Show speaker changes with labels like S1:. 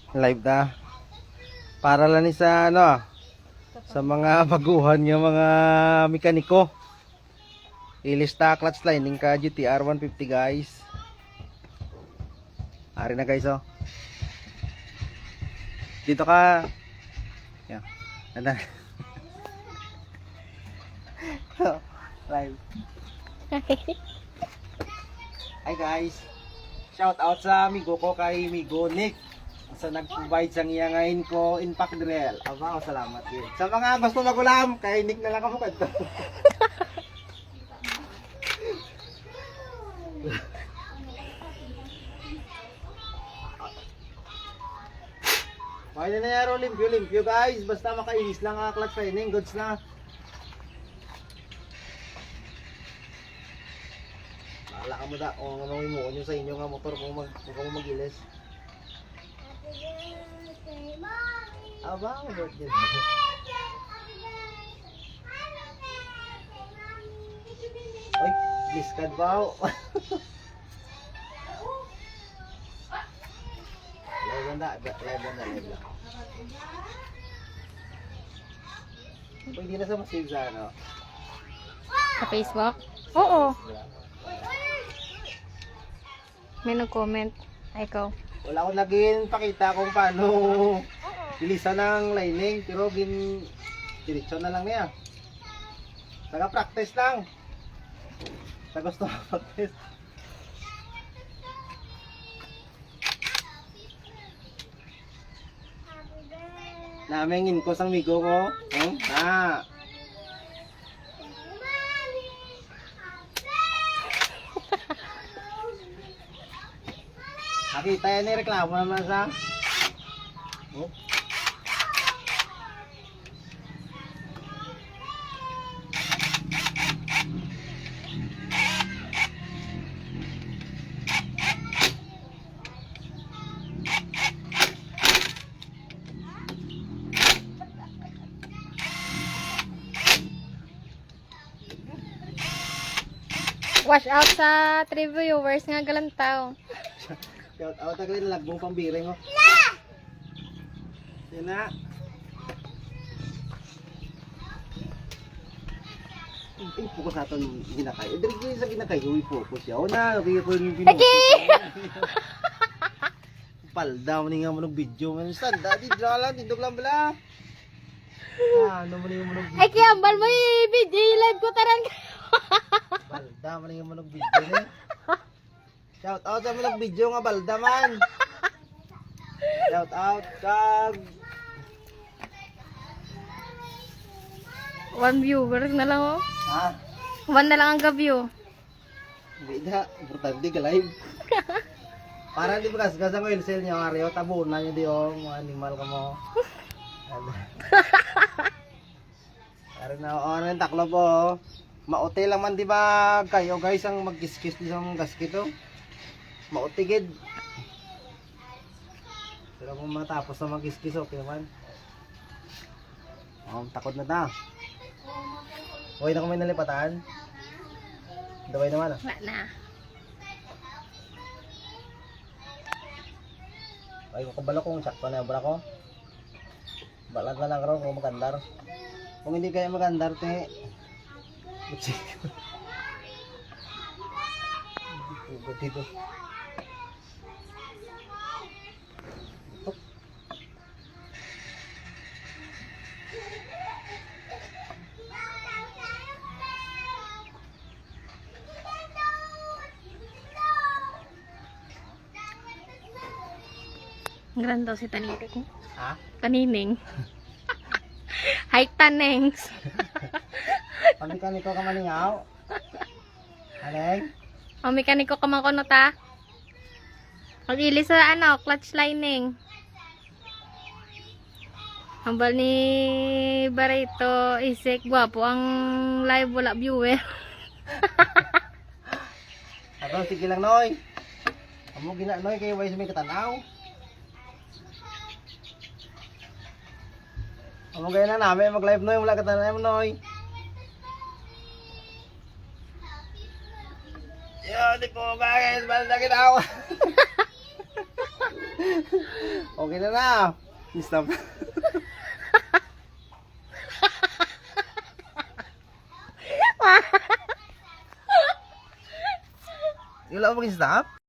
S1: Live na. Para lang ni sa ano, sa mga baguhan ng mga mekaniko. Ilista clutch lining ka GTR 150 guys. Ari na guys oh. Dito ka. Yan. Ano? Live. Hi guys. Shout out sa amigo ko kay Migo Nick sa nag-provide sang iyangain ko impact drill. Aba, salamat din. Sa mga gusto magulam, kay Nick na lang ako kadto. Pwede na yaro limpyo guys. Basta makainis lang ang clutch lining. Goods na. Bahala ka mo da. Kung ano mo nyo sa inyo nga motor kung mag-ilis. Aba, ang birthday. Ay, biskad ba? Live na. Pwede na sa masig sa ano?
S2: Sa Facebook? Oo. May nag-comment. Ay, ikaw.
S1: Wala akong laging pakita kung paano bilisan ng lining. Pero diretso na lang niya. Taga-practice lang. Sa gusto practice. Namengin ko sang migo ko. Na. Nakita yan ni reklamo naman sa. Oh.
S2: Wash out sa 3 viewers nga galantaw.
S1: Shout out agad na lagbong pambiring oh. Yan na. Ay, focus natin ginakay. Diri sa ginakay, huy focus siya. O na, kaya ko yung pinuha. Palda mo nga mo ng video. Standa, dindog lang bala. Ano mo yung mo ng video.
S2: Ay, kiyambal mo i-live ko taran ka.
S1: Balda mo yung mo ng video eh. Shout out sa mo ng video nga balda man. Shout out kag
S2: 1 viewers na lang oh.
S1: ha?
S2: 1 na lang ang ga-view.
S1: Hindi na, importante ka live. Para di bagas-gas ang oil sale niyo, Mario, tabunan niyo di mga animal ka mo. Para na ano yung taklo po. Mauti lang man di ba kayo guys ang mag-kiskis di sa gasket oh. Mauti gid. Pero kung matapos na mag-kiskis okay naman. Takot na ta. Huwag na kung may nalipatan. Daway naman ah.
S2: Wala na.
S1: Ay ko kabalo kung sakto na bra ko. Balat na lang raw kung magandar. Kung hindi kaya magandar te. Butsik. Dito.
S2: Grand daw si Tanining.
S1: Ha?
S2: Tanining. Hi, Tanengs.
S1: Pamikaniko ka maningaw. Alay?
S2: O, mekaniko ka man kuno ta. Mag-ili sa ano, clutch lining. Hambal ni Barito, isik, gwapo ang live wala viewer.
S1: Ako, sige lang noy. Amo gina noy kay wais may katanaw. Amo gaya na namin mag-live noy, wala katanaw noy. Yo, di ko guys, balik na ako. Okay na na. Stop. Wala mo mag-stop?